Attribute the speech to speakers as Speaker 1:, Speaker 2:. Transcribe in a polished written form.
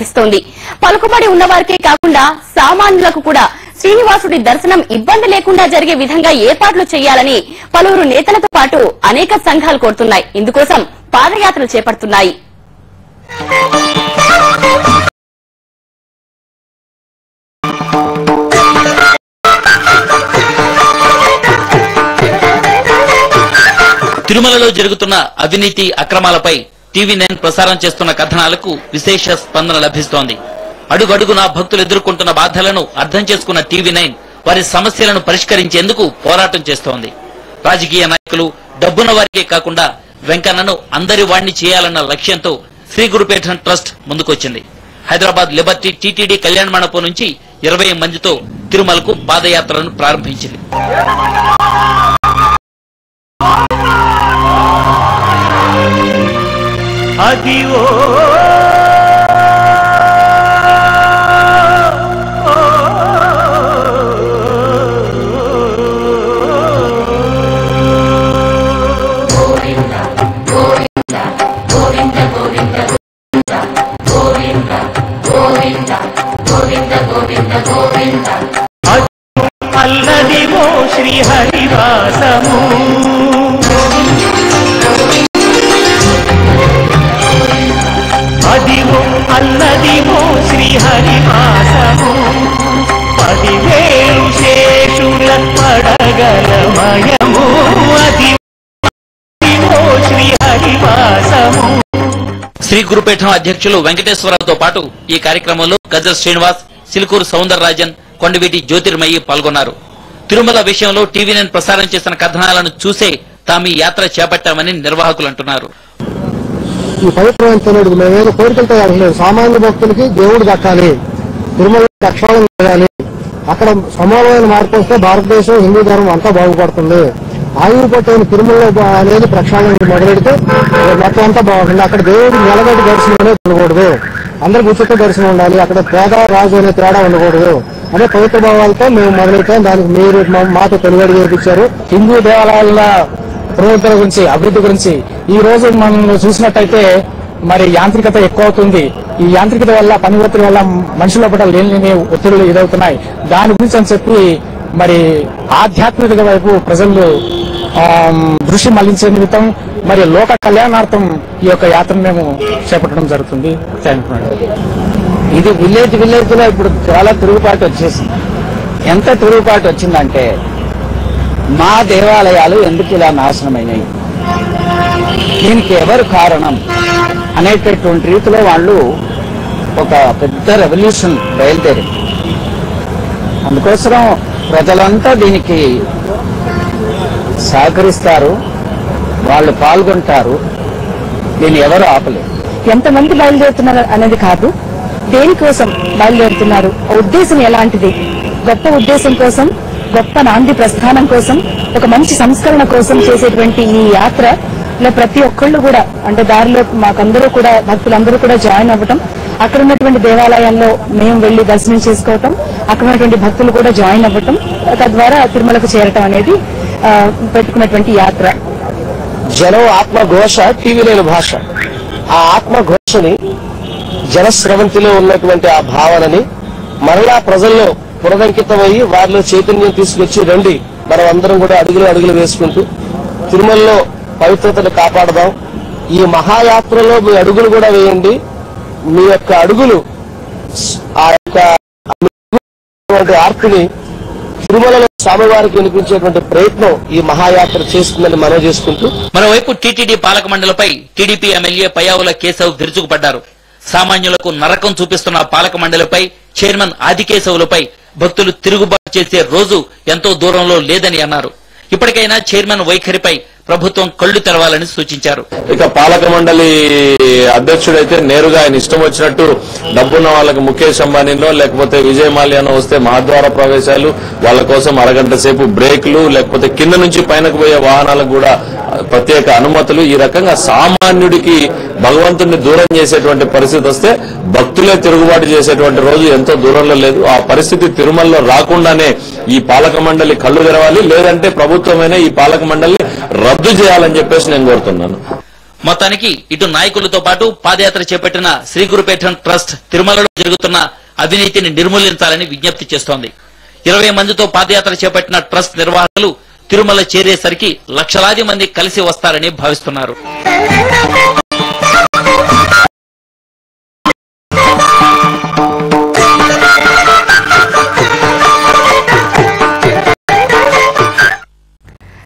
Speaker 1: లభిస్తోంది. పలుకుబడి ఉన్నవారికే కాకుండా సామాన్యులకు కూడా శ్రీనివాసుడి దర్శనం ఇబ్బంది లేకుండా జరిగే విధంగా ఏర్పాట్లు చేయాలని పలువురు నేతలతో పాటు అనేక సంఘాలు కోరుతున్నాయి. ఇందుకోసం పాదయాత్రలు చేపడుతున్నాయి.
Speaker 2: తిరుమలలో జరుగుతున్న అవినీతి అక్రమాలపై టీవీ9 ప్రసారం చేస్తున్న కథనాలకు విశేష స్పందన లభిస్తోంది. అడుగడుగునా భక్తులు ఎదుర్కొంటున్న బాధలను అర్థం చేసుకున్న టీవీ9 వారి సమస్యలను పరిష్కరించేందుకు పోరాటం చేస్తోంది. రాజకీయ నాయకులు, డబ్బున్న వారికే కాకుండా వెంకన్నను అందరి వాణ్ణి చేయాలన్న లక్ష్యంతో శ్రీ గురుపీఠం ట్రస్ట్ ముందుకొచ్చింది. హైదరాబాద్ లిబర్టీ టీటీడీ కళ్యాణ మండపం నుంచి 20 మందితో తిరుమలకు పాదయాత్రను ప్రారంభించింది.
Speaker 3: అదివో అల్లదివో శ్రీహరివాసము అదివో అల్లదివో శ్రీహరివాసము 10,000 శేషుల పడగలమయము అదివో శ్రీహరివాసము.
Speaker 2: శ్రీ గురుపీఠం అధ్యక్షులు వెంకటేశ్వరరావుతో పాటు ఈ కార్యక్రమంలో గజల్ శ్రీనివాస్, సిలుకూరు సౌందరరాజన్, కొండవీటి జ్యోతిర్మయి పాల్గొన్నారు. తిరుమల విషయంలో టీవీ9 ప్రసారం చేసిన కథనాలను చూసే తాము ఈ యాత్ర చేపట్టామని నిర్వాహకులు అంటున్నారు.
Speaker 4: ఈ పవిత్రమైన మేమేదో కోరికలతో కాదు, సామాన్య భక్తులకి దేవుడు దక్కాలి, తిరుమల ప్రక్షాళన చేయాలి, అక్కడ సమూలమైన మార్పు వస్తే భారతదేశం, హిందూ ధర్మం అంతా బాగుపడుతుంది. ఆయువు పట్టైన తిరుమల అనేది ప్రక్షాళన మొదలెడితే మొత్తం అంతా బాగుంటుంది. అక్కడ దేవుడు నిలబడి దర్శనం అనేది ఉండకూడదు, అందరికి ఉచిత దర్శనం ఉండాలి, అక్కడ పేద రాజు అనే తేడా ఉండకూడదు అనే పవిత్ర భావాలతో మేము మొదలెట్టాం. దానికి మీరు మాతో తెలివడి చేయించారు.
Speaker 5: హిందూ దేవాలయాల పురోగతి గురించి, అభివృద్ధి గురించి ఈ రోజు మనం చూసినట్టయితే మరి యాంత్రికత ఎక్కువ అవుతుంది. ఈ యాంత్రికత వల్ల, పని ఒత్తిడి వల్ల మనుషుల పట్ల లేని ఒత్తిడులు ఎదుగుతున్నాయి. దాని గురించి అని చెప్పి మరి ఆధ్యాత్మికత వైపు ప్రజలు దృష్టి మళ్లించే నిమిత్తం మరి లోక కళ్యాణార్థం ఈ యొక్క యాత్రను మేము చేపట్టడం జరుగుతుంది.
Speaker 6: ఇది విలేజ్ లో ఇప్పుడు చాలా తిరుగుబాటు వచ్చేసింది. ఎంత తిరుగుబాటు వచ్చిందంటే మా దేవాలయాలు ఎందుకు ఇలా నాశనమైనాయి, దీనికి ఎవరు కారణం అనేటటువంటి రీతిలో వాళ్ళు ఒక పెద్ద రెవల్యూషన్ బయలుదేరింది. అందుకోసం ప్రజలంతా దీనికి సహకరిస్తారు, వాళ్ళు పాల్గొంటారు, దీన్ని ఎవరు ఆపలేరు.
Speaker 7: ఎంతమంది బయలుదేరుతున్నారు అనేది కాదు, దేనికోసం బయలుదేరుతున్నారు, ఉద్దేశం ఎలాంటిది, గొప్ప ఉద్దేశం కోసం, గొప్ప నాంది ప్రస్థానం కోసం, ఒక మంచి సంస్కరణ కోసం చేసేటువంటి ఈ యాత్రలో ప్రతి ఒక్కళ్ళు కూడా, అంటే దారిలో మాకందరూ కూడా, భక్తులందరూ కూడా జాయిన్ అవ్వటం, అక్కడ ఉన్నటువంటి దేవాలయాల్లో మేము వెళ్లి దర్శనం చేసుకోవటం, అక్కడ ఉన్నటువంటి భక్తులు కూడా జాయిన్ అవ్వటం, తద్వారా తిరుమలకు చేరటం అనేది పెట్టుకున్నటువంటి యాత్ర.
Speaker 4: జనం ఆత్మఘోష టీవీ లేని భాష. ఆ ఆత్మఘోషని, జనస్రవంతిలో ఉన్నటువంటి ఆ భావనని మరలా ప్రజల్లో పునరంకితమయ్యి వారిలో చైతన్యం తీసుకొచ్చి రండి, మనం అందరం కూడా అడుగులు వేసుకుంటూ తిరుమలలో పవిత్రతను కాపాడదాం. ఈ మహాయాత్రలో మీ అడుగులు కూడా వేయండి. మీ యొక్క అడుగులు ఆ యొక్క ఆర్తిని తిరుమలలో స్వామివారికి వినిపించేటువంటి ప్రయత్నం ఈ మహాయాత్ర చేస్తుందని మనం చేసుకుంటూ,
Speaker 2: మరోవైపు టీటీడీ పాలక మండలిపై టీడీపీ ఎమ్మెల్యే పయ్యావుల కేశవ్ విరుచుకుపడ్డారు. సామాన్యులకు నరకం చూపిస్తున్న పాలక మండలిపై చైర్మన్ ఆదికేశవులపై భక్తులు తిరుగుబాటు చేసే రోజు ఎంతో దూరంలో లేదని అన్నారు. ఇప్పటికైనా చైర్మన్ వైఖరిపై ప్రభుత్వం కళ్లు తెరవాలని సూచించారు.
Speaker 8: ఇక పాలక మండలి అధ్యక్షుడైతే నేరుగా ఆయన ఇష్టం వచ్చినట్టు డబ్బున్న వాళ్ళకి ముఖేష్ అంబానీలో లేకపోతే విజయ్ మాల్యానో వస్తే మహాద్వార ప్రవేశాలు, వాళ్ళ కోసం అరగంట సేపు బ్రేక్లు, లేకపోతే కింద నుంచి పైనకు పోయే వాహనాలకు కూడా ప్రత్యేక అనుమతులు, ఈ రకంగా సామాన్యుడికి భగవంతుడిని దూరం చేసేటువంటి పరిస్థితి వస్తే భక్తులే తిరుగుబాటు చేసేటువంటి రోజు ఎంతో దూరంలో లేదు. ఆ పరిస్థితి తిరుమలలో రాకుండానే ఈ పాలక మండలి కళ్లు తెరవాలి, లేదంటే ప్రభుత్వమైనా ఈ పాలక మండలిని రద్దు చేయాలని చెప్పేసి నేను కోరుతున్నాను.
Speaker 2: మొత్తానికి ఇటు నాయకులతో పాటు పాదయాత్ర చేపట్టిన శ్రీ గురుపీఠం ట్రస్ట్ తిరుమలలో జరుగుతున్న అవినీతిని నిర్మూలించాలని విజ్ఞప్తి చేస్తోంది. 20 మందితో పాదయాత్ర చేపట్టిన ట్రస్ట్ నిర్వాహకులు తిరుమల చేరేసరికి లక్షలాది మంది కలిసి వస్తారని భావిస్తున్నారు.